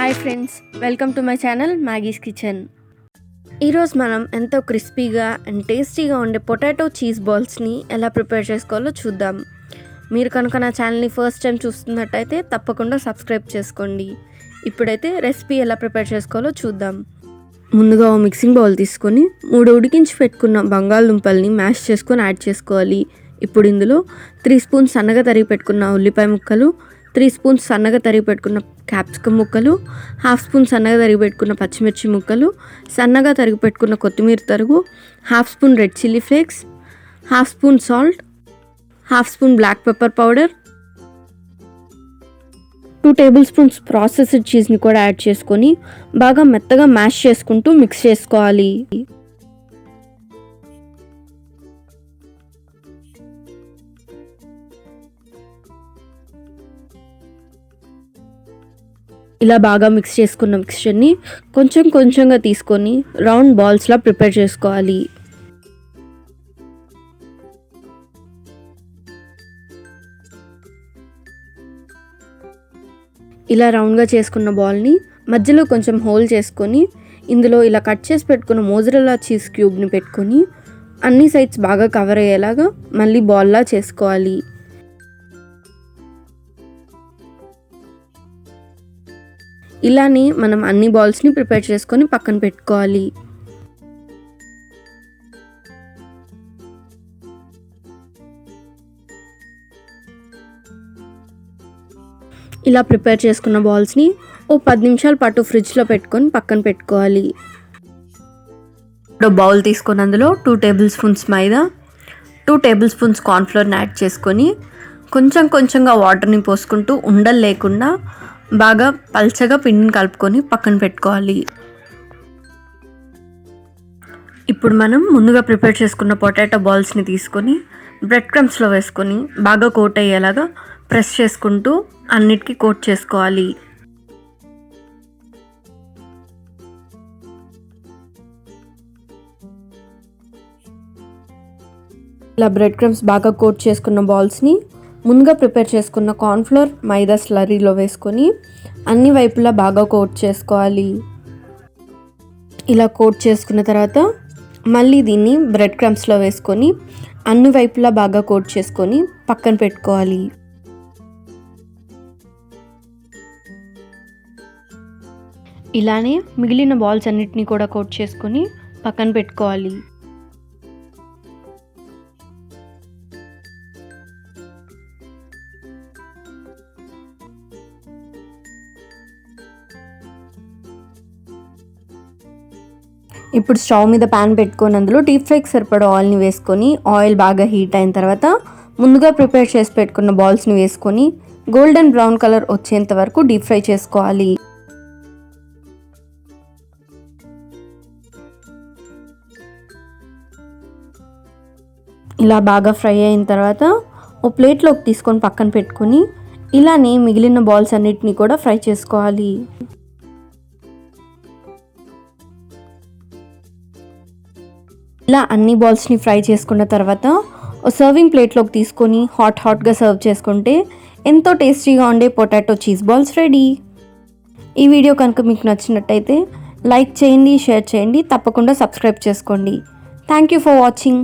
Hi friends, welcome to my channel Maggie's kitchen. ఈరోజు మనం ఎంతో క్రిస్పీగా అండ్ టేస్టీగా ఉండే పొటాటో చీజ్ బాల్స్ని ఎలా ప్రిపేర్ చేసుకోవాలో చూద్దాం. మీరు కనుక నా ఛానల్ని ఫస్ట్ టైం చూస్తున్నట్టయితే తప్పకుండా సబ్స్క్రైబ్ చేసుకోండి. ఇప్పుడైతే రెసిపీ ఎలా ప్రిపేర్ చేసుకోవాలో చూద్దాం. ముందుగా ఓ మిక్సింగ్ బౌల్ తీసుకొని 3 ఉడికించి పెట్టుకున్న బంగాళదుంపల్ని మ్యాష్ చేసుకొని యాడ్ చేసుకోవాలి. ఇప్పుడు ఇందులో 3 స్పూన్స్ సన్నగా తరిగి పెట్టుకున్న ఉల్లిపాయ ముక్కలు, 3 స్పూన్స్ సన్నగా తరిగి పెట్టుకున్న క్యాప్సికమ్ ముక్కలు, 1/2 స్పూన్ సన్నగా తరిగి పెట్టుకున్న పచ్చిమిర్చి ముక్కలు, సన్నగా తరిగి పెట్టుకున్న కొత్తిమీర తరుగు, 1/2 spoon red chilli flakes, 1/2 spoon salt, 1/2 spoon black pepper powder, 2 tablespoons processed చీజ్ని కూడా యాడ్ చేసుకొని బాగా మెత్తగా మ్యాష్ చేసుకుంటూ మిక్స్ చేసుకోవాలి. ఇలా బాగా మిక్స్ చేసుకున్న మిక్స్చర్ని కొంచెం కొంచెంగా తీసుకొని రౌండ్ బాల్స్లా ప్రిపేర్ చేసుకోవాలి. ఇలా రౌండ్గా చేసుకున్న బాల్ని మధ్యలో కొంచెం హోల్ చేసుకొని ఇందులో ఇలా కట్ చేసి పెట్టుకున్న మోజరెల్లా చీజ్ క్యూబ్ని పెట్టుకొని అన్ని సైడ్స్ బాగా కవర్ అయ్యేలాగా మళ్ళీ బాల్లా చేసుకోవాలి. ఇలానే మనం అన్ని బాల్స్ని ప్రిపేర్ చేసుకొని పక్కన పెట్టుకోవాలి. ఇలా ప్రిపేర్ చేసుకున్న బాల్స్ని ఓ 10 నిమిషాల పాటు ఫ్రిడ్జ్లో పెట్టుకొని పక్కన పెట్టుకోవాలి. ఇప్పుడు బౌల్ తీసుకొని అందులో 2 టేబుల్ స్పూన్స్ మైదా, 2 టేబుల్ స్పూన్స్ కార్న్ఫ్లోర్ని యాడ్ చేసుకొని కొంచెం కొంచెంగా వాటర్ని పోసుకుంటూ ఉండలు లేకుండా బాగా పల్చగా పిండిని కలుపుకొని పక్కన పెట్టుకోవాలి. ఇప్పుడు మనం ముందుగా ప్రిపేర్ చేసుకున్న పొటాటో బాల్స్ని తీసుకొని బ్రెడ్ క్రమ్స్లో వేసుకొని బాగా కోట్ అయ్యేలాగా ప్రెస్ చేసుకుంటూ అన్నిటికీ కోట్ చేసుకోవాలి. ఇలా బ్రెడ్ క్రమ్స్ బాగా కోట్ చేసుకున్న బాల్స్ని ముందుగా ప్రిపేర్ చేసుకున్న కార్న్ఫ్లోర్ మైదా స్లరీలో వేసుకొని అన్ని వైపులా బాగా కోట్ చేసుకోవాలి. ఇలా కోట్ చేసుకున్న తర్వాత మళ్ళీ దీన్ని బ్రెడ్ క్రమ్స్లో వేసుకొని అన్ని వైపులా బాగా కోట్ చేసుకొని పక్కన పెట్టుకోవాలి. ఇలానే మిగిలిన బాల్స్ అన్నిటినీ కూడా కోట్ చేసుకొని పక్కన పెట్టుకోవాలి. ఇప్పుడు స్టవ్ మీద ప్యాన్ పెట్టుకొని అందులో డీప్ ఫ్రైకి సరిపడా ఆయిల్ని వేసుకొని ఆయిల్ బాగా హీట్ అయిన తర్వాత ముందుగా ప్రిపేర్ చేసి పెట్టుకున్న బాల్స్ని వేసుకొని గోల్డెన్ బ్రౌన్ కలర్ వచ్చేంత వరకు డీప్ ఫ్రై చేసుకోవాలి. ఇలా బాగా ఫ్రై అయిన తర్వాత ఓ ప్లేట్లోకి తీసుకొని పక్కన పెట్టుకొని ఇలానే మిగిలిన బాల్స్ అన్నిటినీ కూడా ఫ్రై చేసుకోవాలి. ఇలా అన్ని బాల్స్ని ఫ్రై చేసుకున్న తర్వాత ఓ సర్వింగ్ ప్లేట్లోకి తీసుకొని హాట్గా సర్వ్ చేసుకుంటే ఎంతో టేస్టీగా ఉండే పొటాటో చీజ్ బాల్స్ రెడీ. ఈ వీడియో కనుక మీకు నచ్చినట్టయితే లైక్ చేయండి, షేర్ చేయండి, తప్పకుండా సబ్స్క్రైబ్ చేసుకోండి. Thank you for watching.